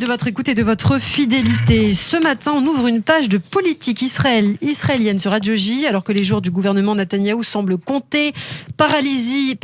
de votre écoute et de votre fidélité. Ce matin, on ouvre une page de politique israélienne sur Radio J, alors que les jours du gouvernement Netanyahou semblent compter. Paralysé.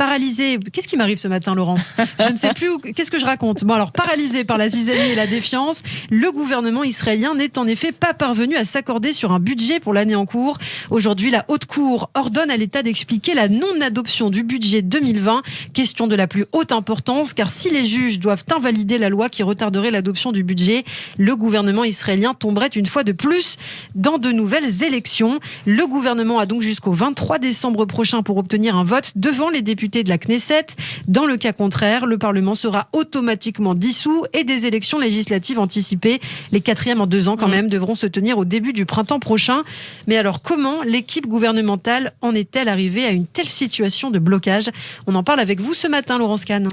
Qu'est-ce qui m'arrive ce matin, Laurence ? Je ne sais plus qu'est-ce que je raconte. Bon, alors, paralysé par la zizanie et la défiance, le gouvernement israélien n'est en effet pas parvenu à s'accorder sur un budget pour l'année en cours. Aujourd'hui, la Haute Cour ordonne à l'État d'expliquer la non-adoption du budget 2020. Question de la plus haute importance, car si les juges doivent invalider la loi qui retarderait l'adoption du budget, le gouvernement israélien tomberait une fois de plus dans de nouvelles élections. Le gouvernement a donc jusqu'au 23 décembre prochain pour obtenir un vote devant les députés de la Knesset. Dans le cas contraire, le Parlement sera automatiquement dissous et des élections législatives anticipées, les 4e en 2 ans quand même, devront se tenir au début du printemps prochain. Mais alors comment l'équipe gouvernementale en est-elle arrivée à une telle situation de blocage ? On en parle avec vous ce matin, Laurence Kahn.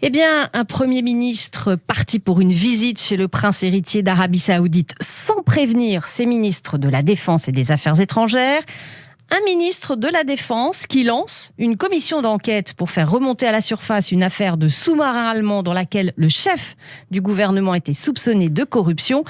Eh bien, un Premier ministre parti pour une visite chez le prince héritier d'Arabie Saoudite sans prévenir ses ministres de la Défense et des Affaires étrangères. Un ministre de la Défense qui lance une commission d'enquête pour faire remonter à la surface une affaire de sous-marin allemand dans laquelle le chef du gouvernement était soupçonné de corruption.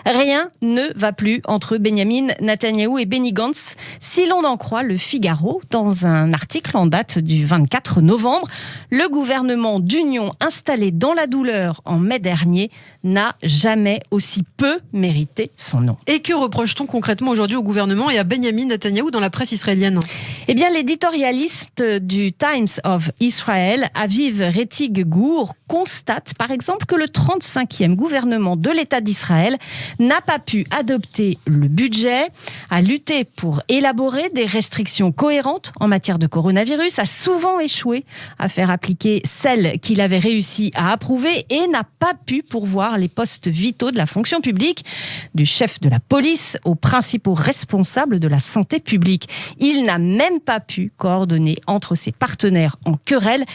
Rien ne va plus entre Benjamin Netanyahou et Benny Gantz, si l'on en croit le Figaro, dans un article en date du 24 novembre. Le gouvernement d'union installé dans la douleur en mai dernier n'a jamais aussi peu mérité son nom. Et que reproche-t-on concrètement aujourd'hui au gouvernement et à Benjamin Netanyahou dans la presse israélienne ? Eh bien, l'éditorialiste du Times of Israel, Aviv Rettig Gur, constate par exemple que le 35e gouvernement de l'État d'Israël n'a pas pu adopter le budget, a lutté pour élaborer des restrictions cohérentes en matière de coronavirus, a souvent échoué à faire appliquer celles qu'il avait réussi à approuver et n'a pas pu pourvoir les postes vitaux de la fonction publique, du chef de la police aux principaux responsables de la santé publique. Il n'a même pas pu coordonner entre ses partenaires en querelle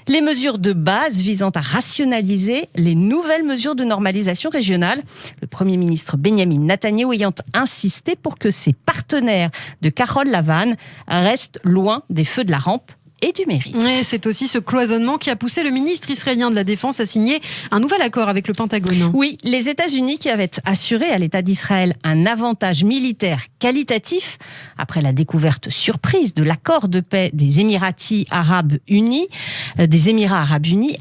les mesures de base visant à rationaliser les nouvelles mesures de normalisation régionale. Le Premier ministre Benjamin Netanyahou ayant insisté pour que ses partenaires de Carole Lavan restent loin des feux de la rampe et du mérite. Et c'est aussi ce cloisonnement qui a poussé le ministre israélien de la Défense à signer un nouvel accord avec le Pentagone. Oui, les États-Unis qui avaient assuré à l'État d'Israël un avantage militaire qualitatif après la découverte surprise de l'accord de paix des Émirats arabes unis,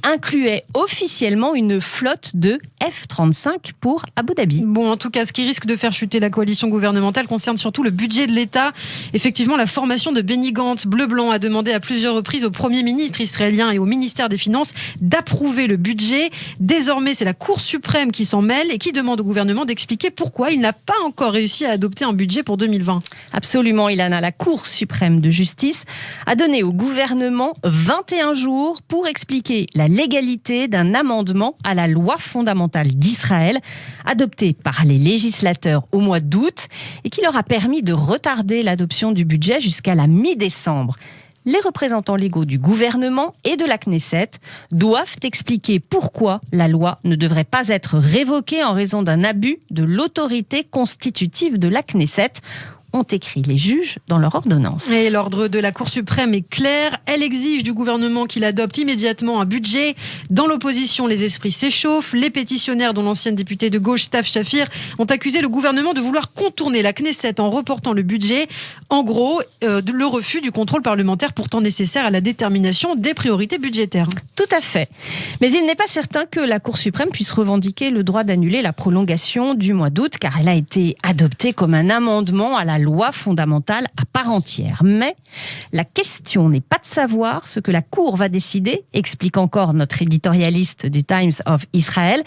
incluait officiellement une flotte de F-35 pour Abu Dhabi. Bon, en tout cas, ce qui risque de faire chuter la coalition gouvernementale concerne surtout le budget de l'État. Effectivement, la formation de Benny Gantz, bleu-blanc, a demandé à plusieurs reprises au Premier ministre israélien et au ministère des Finances d'approuver le budget. Désormais, c'est la Cour suprême qui s'en mêle et qui demande au gouvernement d'expliquer pourquoi il n'a pas encore réussi à adopter un budget pour 2020. Absolument, Ilana. La Cour suprême de justice a donné au gouvernement 21 jours pour expliquer la légalité d'un amendement à la loi fondamentale d'Israël, adopté par les législateurs au mois d'août et qui leur a permis de retarder l'adoption du budget jusqu'à la mi-décembre. Les représentants légaux du gouvernement et de la Knesset doivent expliquer pourquoi la loi ne devrait pas être révoquée en raison d'un abus de l'autorité constitutive de la Knesset, ont écrit les juges dans leur ordonnance. Et l'ordre de la Cour suprême est clair. Elle exige du gouvernement qu'il adopte immédiatement un budget. Dans l'opposition, les esprits s'échauffent. Les pétitionnaires, dont l'ancienne députée de gauche, Stav Shafir, ont accusé le gouvernement de vouloir contourner la Knesset en reportant le budget. En gros, le refus du contrôle parlementaire pourtant nécessaire à la détermination des priorités budgétaires. Tout à fait. Mais il n'est pas certain que la Cour suprême puisse revendiquer le droit d'annuler la prolongation du mois d'août, car elle a été adoptée comme un amendement à la loi fondamentale à part entière. Mais la question n'est pas de savoir ce que la Cour va décider, explique encore notre éditorialiste du Times of Israel,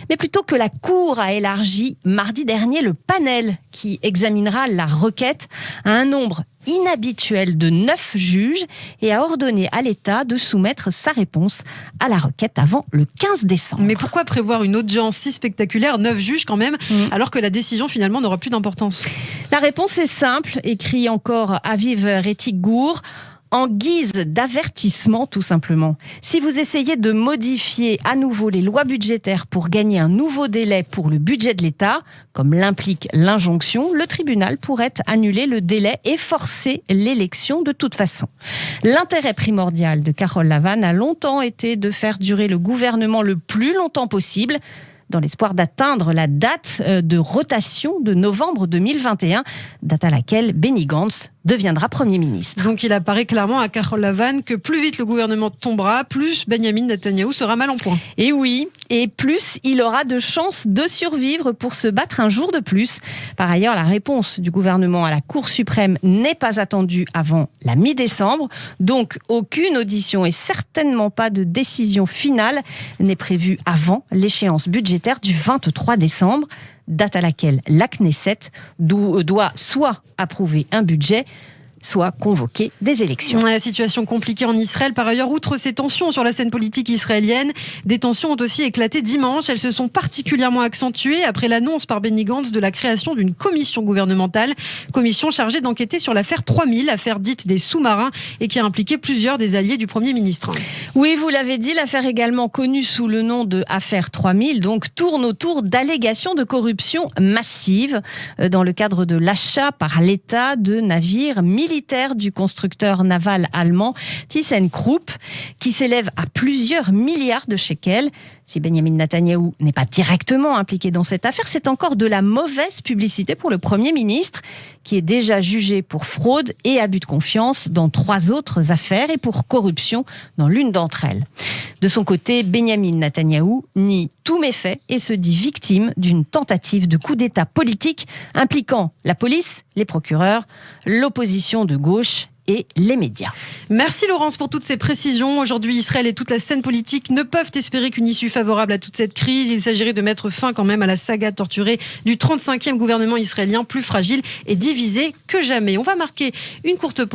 mais plutôt que la Cour a élargi mardi dernier le panel qui examinera la requête à un nombre inhabituel de 9 juges et a ordonné à l'État de soumettre sa réponse à la requête avant le 15 décembre. Mais pourquoi prévoir une audience si spectaculaire, 9 juges quand même, alors que la décision finalement n'aura plus d'importance ? La réponse est simple, écrit encore Aviv Rettig Gur. En guise d'avertissement, tout simplement. Si vous essayez de modifier à nouveau les lois budgétaires pour gagner un nouveau délai pour le budget de l'État, comme l'implique l'injonction, le tribunal pourrait annuler le délai et forcer l'élection de toute façon. L'intérêt primordial de Carole Lavan a longtemps été de faire durer le gouvernement le plus longtemps possible. dans l'espoir d'atteindre la date de rotation de novembre 2021, date à laquelle Benny Gantz deviendra Premier ministre. Donc il apparaît clairement à Carole Lavanne que plus vite le gouvernement tombera, plus Benyamin Netanyahou sera mal en point. Et oui, et plus il aura de chances de survivre pour se battre un jour de plus. Par ailleurs, la réponse du gouvernement à la Cour suprême n'est pas attendue avant la mi-décembre, donc aucune audition et certainement pas de décision finale n'est prévue avant l'échéance budgétaire du 23 décembre. Date à laquelle la Knesset doit soit approuver un budget, soit convoquer des élections. La situation compliquée en Israël. Par ailleurs, outre ces tensions sur la scène politique israélienne, des tensions ont aussi éclaté dimanche. Elles se sont particulièrement accentuées après l'annonce par Benny Gantz de la création d'une commission gouvernementale. Commission chargée d'enquêter sur l'affaire 3000, affaire dite des sous-marins, et qui a impliqué plusieurs des alliés du Premier ministre. Oui, vous l'avez dit, l'affaire également connue sous le nom de affaire 3000, donc tourne autour d'allégations de corruption massive dans le cadre de l'achat par l'État de navires militaire du constructeur naval allemand ThyssenKrupp, qui s'élève à plusieurs milliards de shekels. Si Benyamin Netanyahou n'est pas directement impliqué dans cette affaire, c'est encore de la mauvaise publicité pour le Premier ministre, qui est déjà jugé pour fraude et abus de confiance dans 3 autres affaires et pour corruption dans l'une d'entre elles. De son côté, Benyamin Netanyahou nie tous méfaits et se dit victime d'une tentative de coup d'État politique impliquant la police, les procureurs, l'opposition de gauche et les médias. Merci Laurence pour toutes ces précisions. Aujourd'hui, Israël et toute la scène politique ne peuvent espérer qu'une issue favorable à toute cette crise. Il s'agirait de mettre fin quand même à la saga torturée du 35e gouvernement israélien, plus fragile et divisé que jamais. On va marquer une courte pause.